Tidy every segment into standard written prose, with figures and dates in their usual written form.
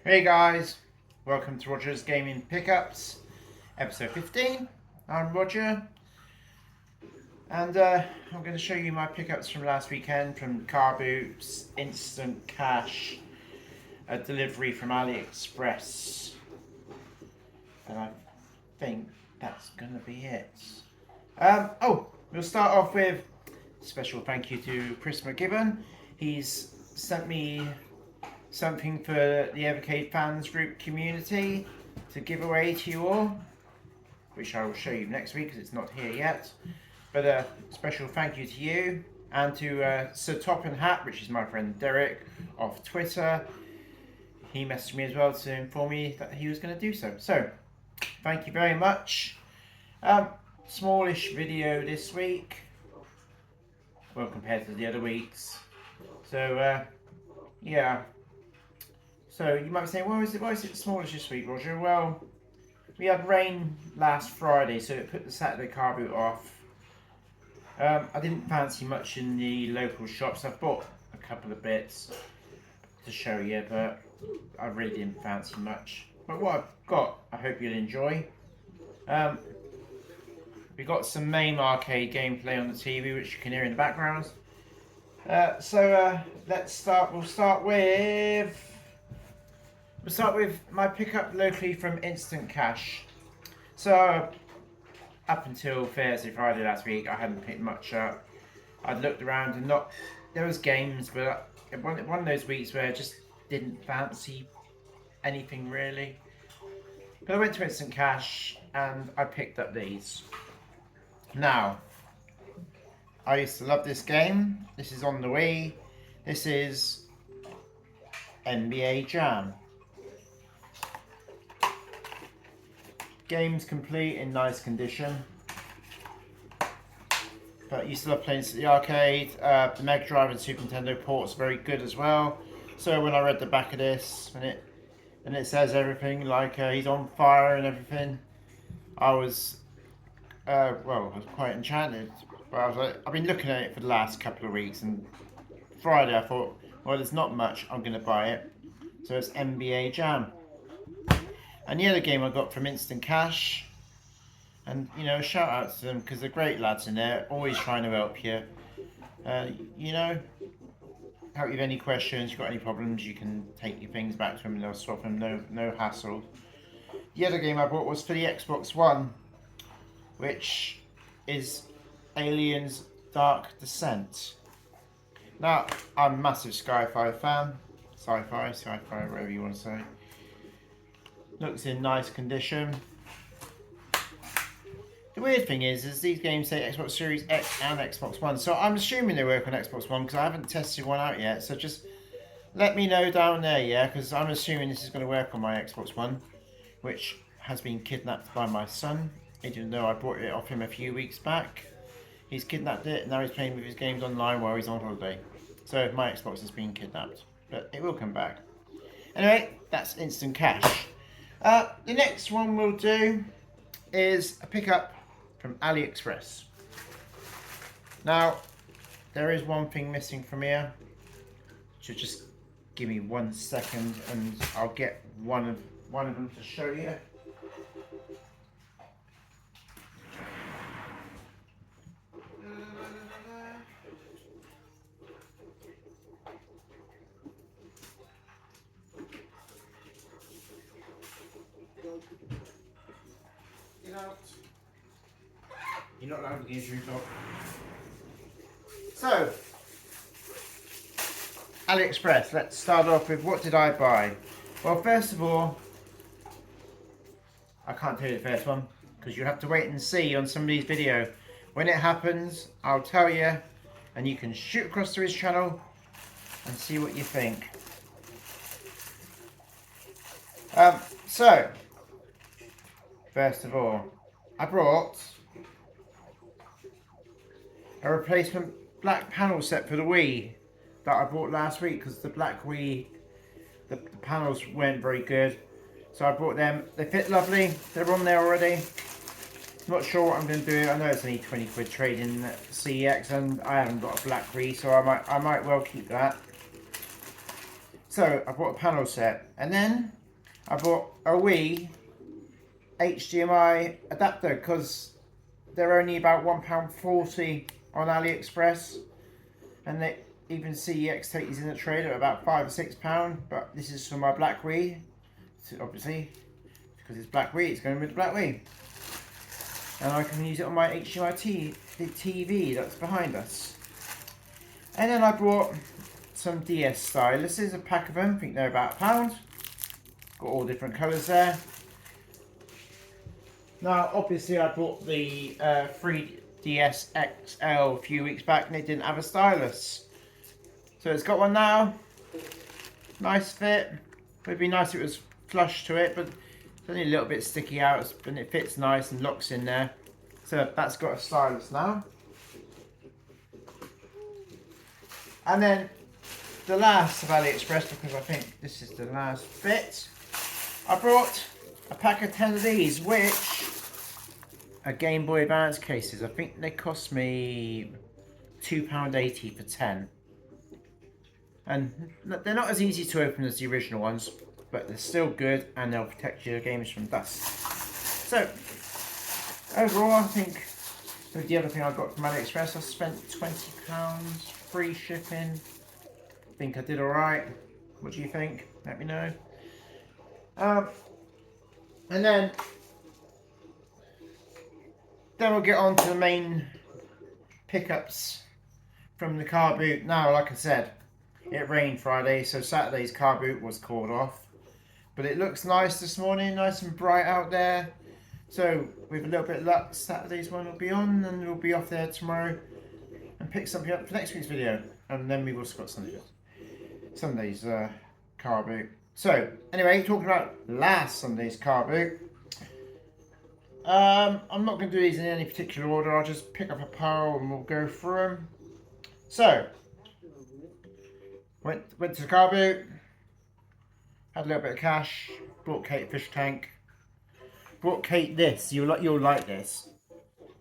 Hey guys, welcome to Roger's Gaming Pickups, episode 15. I'm Roger, and I'm going to show you my pickups from last weekend from Car Boots, Instant Cash, a delivery from AliExpress, and I think that's going to be it. We'll start off with a special thank you to Chris McGibbon. He's sent me something for the Evercade Fans Group community to give away to you all, which I will show you next week because it's not here yet. But a special thank you to you and to Sir Top and Hat, which is my friend Derek off Twitter. He messaged me as well to inform me that he was going to do so. So, thank you very much. Smallish video this week, well, compared to the other weeks. So, yeah. So you might be saying, why is it smallish this week, Roger? Well, we had rain last Friday, so it put the Saturday car boot off. I didn't fancy much in the local shops. I've bought a couple of bits to show you, but I really didn't fancy much. But what I've got, I hope you'll enjoy. We got some MAME arcade gameplay on the TV, which you can hear in the background. Let's start. We'll start with my pickup locally from Instant Cash. So, up until Thursday, Friday last week, I hadn't picked much up. I'd looked around and there was games, but one of those weeks where I just didn't fancy anything really. But I went to Instant Cash and I picked up these. Now, I used to love this game. This is on the Wii. This is NBA Jam. Game's complete in nice condition, but you still have playing at the arcade. The Mega Drive and Super Nintendo ports are very good as well. So when I read the back of this, and it says everything like he's on fire and everything, I was I was quite enchanted. But I was like, I've been looking at it for the last couple of weeks, and Friday I thought, well, there's not much, I'm going to buy it. So it's NBA Jam. And the other game I got from Instant Cash, and shout out to them because they're great lads in there, always trying to help you. Help you with any questions, you've got any problems, you can take your things back to them and they'll swap them, no hassle. The other game I bought was for the Xbox One, which is Aliens Dark Descent. Now, I'm a massive sci-fi fan, sci-fi, whatever you want to say. Looks in nice condition. The weird thing is these games say Xbox Series X and Xbox One, so I'm assuming they work on Xbox One because I haven't tested one out yet. So just let me know down there, yeah, because I'm assuming this is going to work on my Xbox One, which has been kidnapped by my son. Even though I bought it off him a few weeks back, he's kidnapped it and now he's playing with his games online while he's on holiday. So my Xbox has been kidnapped, but it will come back. Anyway, that's Instant Cash. The next one we'll do is a pickup from AliExpress. Now, there is one thing missing from here. So just give me 1 second and I'll get one of them to show you. You're not allowed to get your dog. So, AliExpress, let's start off with what did I buy? Well, first of all, I can't tell you the first one because you have to wait and see on somebody's video. When it happens, I'll tell you and you can shoot across to his channel and see what you think. So, first of all, I brought a replacement black panel set for the Wii that I bought last week because the black Wii, the panels weren't very good. So I bought them. They fit lovely. They're on there already. Not sure what I'm going to do. I know it's only 20 quid trading CEX and I haven't got a black Wii, so I might well keep that. So I bought a panel set, and then I bought a Wii HDMI adapter because they're only about £1.40 on AliExpress, and they even CEX take these in the trade at about £5 or £6. But this is for my Black Wii, so obviously because it's Black Wii, it's going with the Black Wii, and I can use it on my HDMI TV that's behind us. And then I bought some DS styluses, a pack of them. I think they're about £1. Got all different colours there. Now, obviously, I bought the 3DS XL a few weeks back, and it didn't have a stylus. So it's got one now. Nice fit. Would be nice if it was flush to it, but it's only a little bit sticky out, and it fits nice and locks in there. So that's got a stylus now. And then the last of AliExpress, because I think this is the last bit, I brought a pack of 10 of these, which are Game Boy Advance cases. I think they cost me £2.80 for 10. And they're not as easy to open as the original ones, but they're still good, and they'll protect your games from dust. So, overall, I think with the other thing I got from AliExpress, I spent £20, free shipping. I think I did alright. What do you think? Let me know. And then we'll get on to the main pickups from the car boot. Now, like I said, it rained Friday, so Saturday's car boot was called off. But it looks nice this morning, nice and bright out there. So with a little bit of luck, Saturday's one will be on, and we'll be off there tomorrow and pick something up for next week's video. And then we've also got Sunday's car boot. So anyway, talking about last Sunday's car boot. I'm not going to do these in any particular order. I'll just pick up a pile and we'll go through them. So went to the car boot. Had a little bit of cash. Bought Kate a fish tank. Brought Kate this. You'll like this.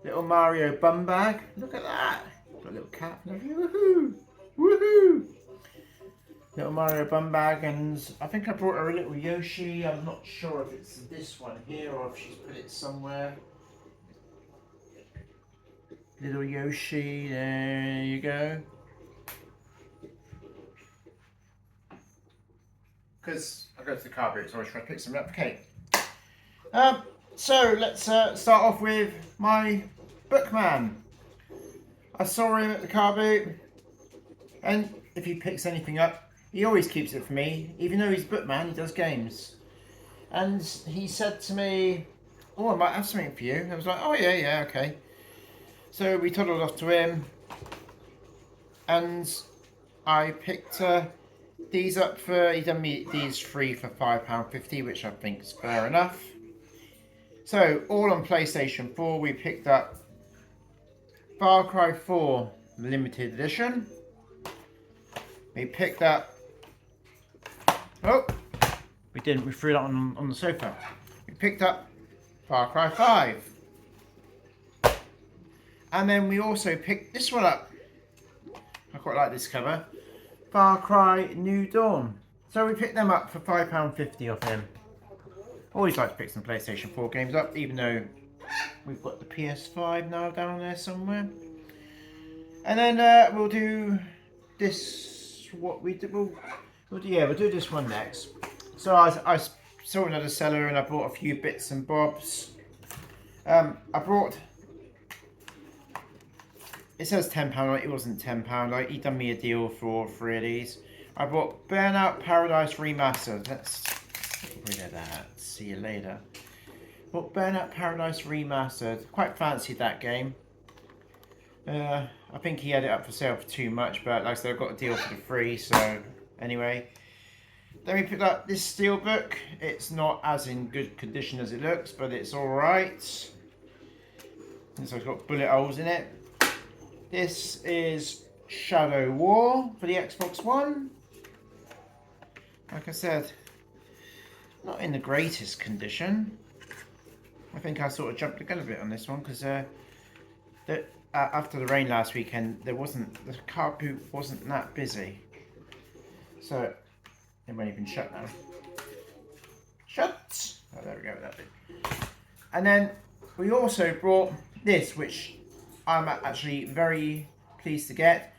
Little Mario bum bag. Look at that. Got a little cat. Woohoo! Woohoo! Little Mario bum bag, and I think I brought her a little Yoshi. I'm not sure if it's this one here or if she's put it somewhere. Little Yoshi, there you go. Because I go to the car boot, so I always try to pick something up for Kate. So let's start off with my Bookman. I saw him at the car boot, and if he picks anything up, he always keeps it for me. Even though he's Bookman, he does games. And he said to me, "Oh, I might have something for you." I was like, "Oh yeah, okay." So we toddled off to him, and I picked these up for, he done me these free for £5.50, which I think is fair enough. So, all on PlayStation 4, we picked up Far Cry 4 Limited Edition. We picked up, we didn't, we threw that on the sofa. We picked up Far Cry 5. And then we also picked this one up. I quite like this cover. Far Cry New Dawn. So we picked them up for £5.50 off him. Always like to pick some PlayStation 4 games up, even though we've got the PS5 now down there somewhere. And then we'll do this, what we did, we'll do this one next. So I saw another seller and I bought a few bits and bobs. I brought, it says £10, it wasn't £10, like he done me a deal for all three of these. I bought Burnout Paradise Remastered. Let's get rid of that, see you later. Bought Burnout Paradise Remastered, quite fancied that game. I think he had it up for sale for too much, but like I said, I got a deal for the free, so anyway. Then we picked up this steelbook. It's not as in good condition as it looks, but it's alright. So it's got bullet holes in it. This is Shadow War for the Xbox One. Like I said, not in the greatest condition. I think I sort of jumped the gun a bit on this one because after the rain last weekend, the car boot wasn't that busy. So It won't even shut now. Shut! Oh, there we go, that bit. And then we also brought this, which I'm actually very pleased to get,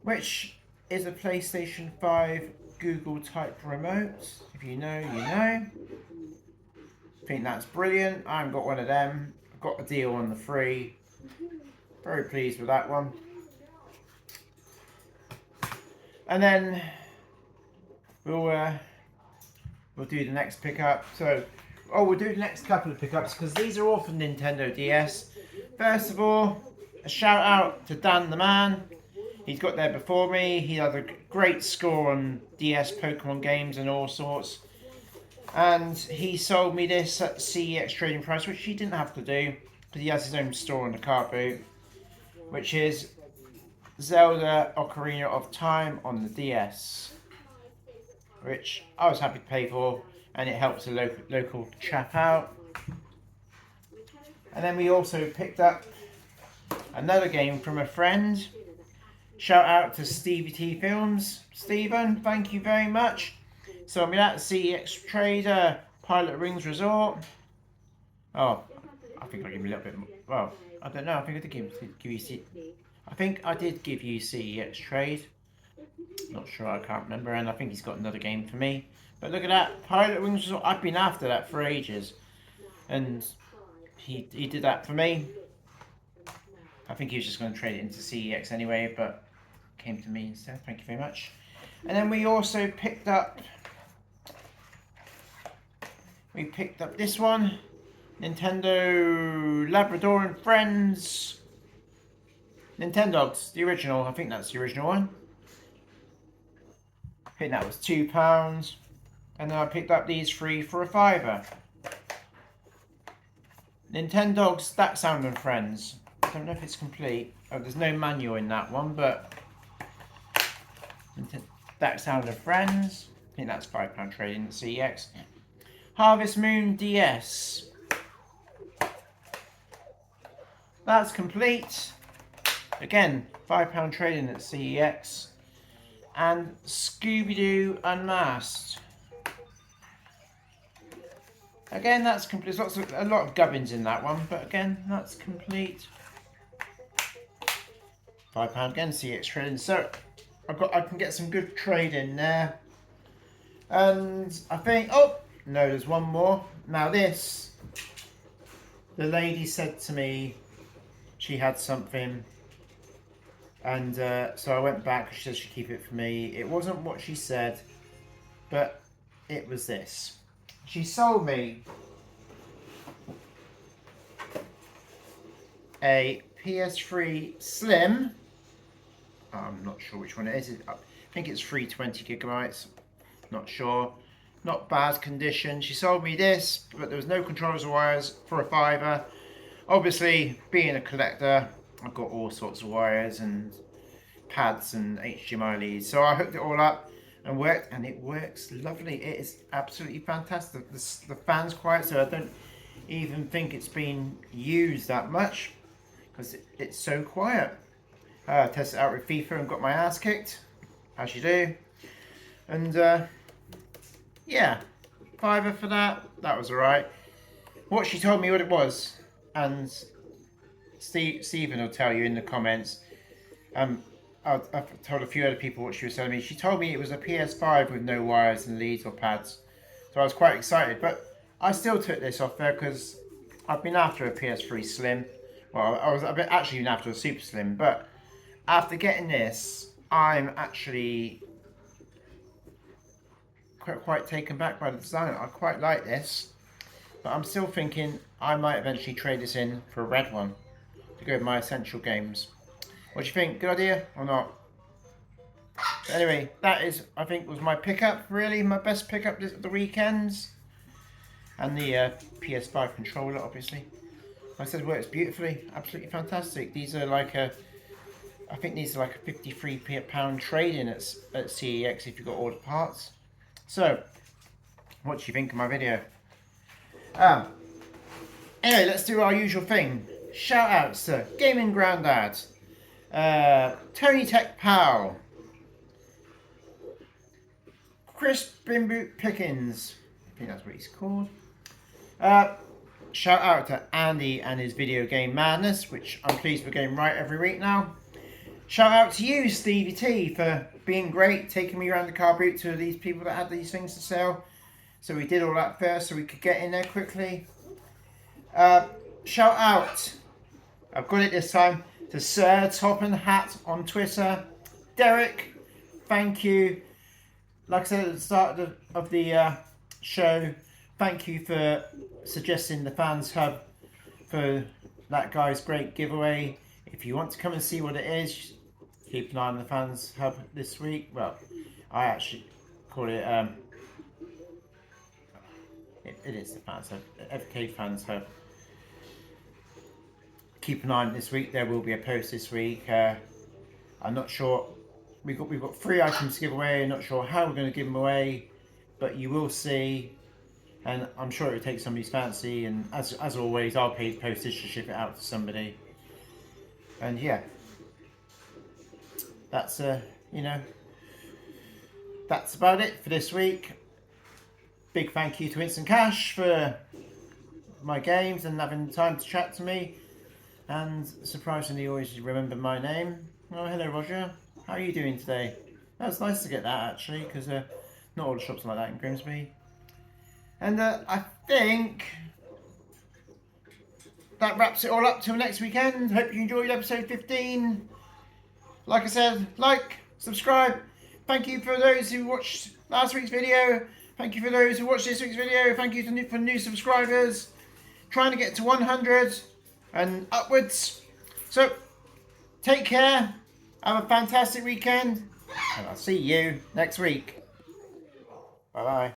which is a PlayStation 5 Google type remote. If you know, you know. I think that's brilliant. I haven't got one of them. I've got a deal on the free. Very pleased with that one. And then we'll do the next pickup. So, we'll do the next couple of pickups because these are all from Nintendo DS. First of all, a shout out to Dan the Man. He's got there before me. He had a great score on DS Pokemon games and all sorts. And he sold me this at CEX trading price, which he didn't have to do because he has his own store on the car boot, which is Zelda Ocarina of Time on the DS, which I was happy to pay for, and it helps the local chap out. And then we also picked up another game from a friend. Shout out to Stevie T Films. Stephen, thank you very much. So I'm at CEX Trader, Pilot Rings Resort. Oh, I think I gave you a little bit more. Well, I don't know. I think I did give you I think I did give you CEX Trade. Not sure, I can't remember. And I think he's got another game for me. But look at that, Pilot Rings Resort. I've been after that for ages. And he did that for me. I think he was just going to trade it into CEX anyway, but came to me instead. Thank you very much. And then we also picked up this one, Nintendo Labrador and Friends Nintendogs, the original. I think that's the original one. I think that was £2, and then I picked up these 3 for £5. Nintendogs, That Sound and Friends. I don't know if it's complete. Oh, there's no manual in that one, but That Sound and Friends. I think that's £5 trading at CEX. Harvest Moon DS. That's complete. Again, £5 trading at CEX. And Scooby-Doo Unmasked. Again, that's complete. There's a lot of gubbins in that one, but again, that's complete. £5 again, CEX trading. So I can get some good trade in there. And I think, oh no, there's one more. Now this, the lady said to me she had something, and so I went back. She said she'd keep it for me. It wasn't what she said, but it was this. She sold me a PS3 Slim. I'm not sure which one it is. I think it's 320 gigabytes. Not sure. Not bad condition. She sold me this, but there was no controllers or wires for £5. Obviously, being a collector, I've got all sorts of wires and pads and HDMI leads. So I hooked it all up and worked, and it works lovely. It is absolutely fantastic. The fan's quiet, so I don't even think it's been used that much because it's so quiet. I tested it out with FIFA and got my ass kicked, as you do. And yeah, £5 for that. That was alright. What she told me what it was, and Stephen will tell you in the comments. I've told a few other people what she was telling me. She told me it was a PS5 with no wires and leads or pads. So I was quite excited, but I still took this off there because I've been after a PS3 Slim. Well, I was actually been after a Super Slim, but after getting this, I'm actually quite taken back by the design. I quite like this, but I'm still thinking I might eventually trade this in for a red one to go with my essential games. What do you think? Good idea or not? But anyway, that is, I think, was my pickup. Really, my best pickup this the weekends, and the PS5 controller, obviously. Like I said, it works beautifully. Absolutely fantastic. These are like a, I think these are like a £53 trade-in at CEX if you've got all the parts. So, what do you think of my video? Anyway, let's do our usual thing. Shout outs to Gaming Grandad, Tony Tech Pal, Chris Bimboot Pickens. I think that's what he's called. Shout out to Andy and his video game madness, which I'm pleased we're getting right every week now. Shout out to you, Stevie T, for being great, taking me around the car boot to these people that had these things to sell. So we did all that first so we could get in there quickly. Shout out, I've got it this time, to Sir Top and Hat on Twitter. Derek, thank you. Like I said at the start of the show, thank you for suggesting the Fans Hub for that guy's great giveaway. If you want to come and see what it is, keep an eye on the Fans Hub this week. Well, I actually call it, it is the Fans Hub, Evercade Fans Hub. Keep an eye on it this week. There will be a post this week. I'm not sure. We've got 3 items to give away. I'm not sure how we're going to give them away, but you will see. And I'm sure it will take somebody's fancy. And as always, I'll pay postage to ship it out to somebody. And yeah, that's that's about it for this week. Big thank you to Instant Cash for my games and having the time to chat to me. And surprisingly, always remember my name. Oh, hello, Roger. How are you doing today? That was nice to get that actually, because not all the shops are like that in Grimsby. And I think that wraps it all up till next weekend. Hope you enjoyed episode 15. Like I said, like, subscribe. Thank you for those who watched last week's video. Thank you for those who watched this week's video. Thank you for new subscribers. Trying to get to 100 and upwards. So, take care. Have a fantastic weekend. And I'll see you next week. Bye-bye.